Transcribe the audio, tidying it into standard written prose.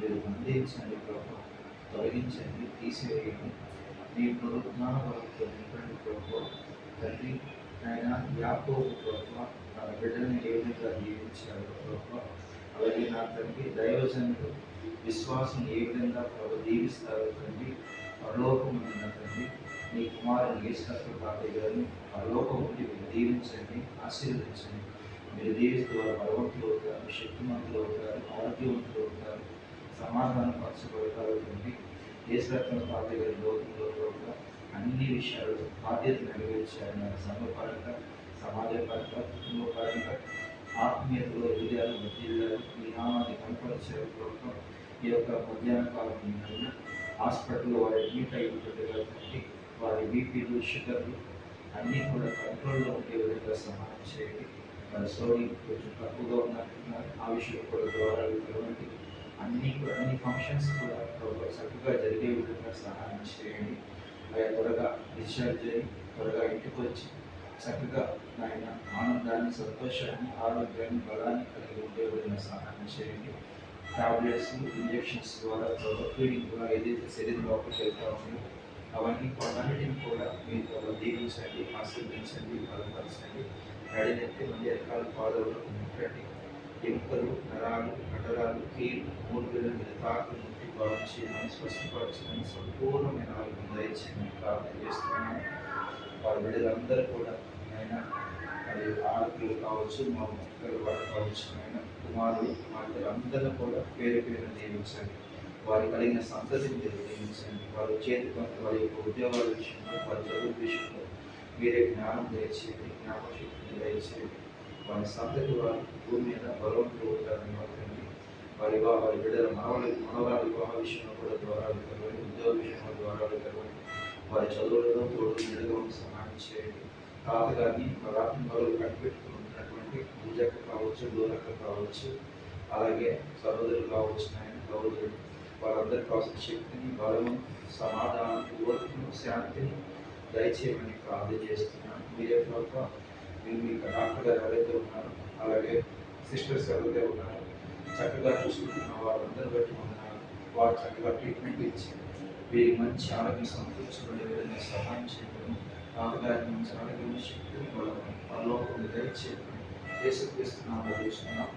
మీరు అందించండి ప్రభు, తొలగించండి, తీసివేయండి. మీ పునరుద్ధాన బలంతో నింపండి ప్రభు. తండ్రి ఆయన యాకోబు ప్రభు తన బిడ్డని ఏ విధంగా దీవించాడు ప్రభు, అలాగే నా తండ్రి దైవజనుడు విశ్వాసం ఏ విధంగా ప్రభు దీవిస్తారు తండ్రి. పరలోకమున్న తండ్రి మీ కుమారుని యేసుక్రీస్తు తాతయ్య గారిని పరలోకం నుండి మీరు దీవించండి, ఆశీర్వదించండి. మీరు దీవిస్తూ వారు బలవంతులు అవుతారు, శక్తిమంతులు అవుతారు, ఆరోగ్యవంతులు అవుతారు, సమాధానం పరచబడతారు తండ్రి. యేసుక్రీస్తు తాతయ్య గారి లోకంలో కూడా అన్ని విషయాలు బాధ్యత నెరవేర్చారు. సంఘపరంగా, సమాజపరంగా, కుటుంబపరంగా, ఆత్మీయతలో ఎదిగారు, వర్ధిల్లారు, మీ నామాన్ని కనపరిచారు ప్రభుత్వం. ఈ యొక్క మధ్యాహ్న కాలం హాస్పిటల్లో వారి అడ్మిట్ అయి ఉంటుండగా తండ్రి, వారి బీపీలు, షుగర్లు అన్నీ కూడా కంట్రోల్లో ఉండే విధంగా సహాయం చేయండి. వారి సోడియం కొంచెం తక్కువగా ఉన్నట్టున్నారు, ఆ విషయం కూడా ద్వారాలు తెరవండి. అన్ని ఫంక్షన్స్ కూడా చక్కగా జరిగే విధంగా సహాయం చేయండి. అవి త్వరగా డిశ్చార్జ్ అయ్యి త్వరగా ఇంటికి వచ్చి చక్కగా ఆయన ఆనందాన్ని, సంతోషాన్ని, ఆరోగ్యాన్ని, బలాన్ని కలిగి ఉండే విధంగా సహాయం చేయండి. టాబ్లెట్స్, ఇంజెక్షన్స్ ద్వారా ఫీడింగ్ ద్వారా ఏదైతే శరీరం లోపలికి వెళ్తా ఉందో అవన్నీ కొన్నిటిని కూడా మీరు దీవించండి, ఆశీర్వదించండి, బలపరచండి. నడినెత్తి మళ్ళీ రకాల పాదవులు ముట్టండి. ఎముకలు, నరాలు, కండరాలు, కీళ్ళు, మూడుల మీద తాకు ముట్టి భావించి మనం స్వస్థపరచమని సంపూర్ణమైన ఆరోగ్యం దయచేయమని ప్రార్థన చేస్తున్నాను. వారి బిడ్డలందరూ కూడా ఆయన మరి ఆడపిల్లలు కావచ్చు, మా మొక్కలు వారు కావచ్చు, ఆయన కుమారులు, కుమార్తెలు అందరూ కూడా పేరు పేరు నియమించండి. వారు కలిగిన సంతతిని మీరు నియమించండి. వారి చేతి పనులు, వారి యొక్క ఉద్యోగాల విషయంలో, వారి చదువు విషయంలో మీరే జ్ఞానం దయచేయండి, జ్ఞాపశక్తిని దయచేయండి. వారి సంతతి వారు భూమి మీద బలవంతులు అవుతారని మాత్రమే వారి బిడ్డల మనవరాల వివాహ విషయంలో కూడా ద్వారాలు తెరవండి, ఉద్యోగ విషయంలో ద్వారాలు తెరవండి. వారి చదువులలో తోడు నిడుగా సహాయం చేయండి. తాతగారిని వారి ఆత్మలో కనిపెట్టుకుని ఉంటున్నటువంటి పూజకు కావచ్చు, దూరకు కావచ్చు, అలాగే సహోదరులు కావచ్చు, ఆయన సహోదరుడు వారందరి కావాల్సిన శక్తిని, బలము, సమాధానం, ఓర్పును, శాంతిని దయచేయమని ప్రార్థన చేస్తున్నాను. మీరే ప్రభుత్వ మీరు మీ డాక్టర్ గారు ఎవరైతే ఉన్నారో, అలాగే సిస్టర్స్ ఎవరైతే ఉన్నారో చక్కగా చూసుకుంటున్న వారందరూ బట్టి ఉన్నారు. వారు చక్కగా ట్రీట్మెంట్ ఇచ్చి వీరికి మంచి ఆరోగ్యం సమకూర్చబడే విధంగా సహాయం చేయడం, తాతగారికి మంచి ఆరోగ్యం, శక్తిని, బలం, పరలోకం దయచేయమని యేసుక్రీస్తు నామములో చూస్తున్నాం.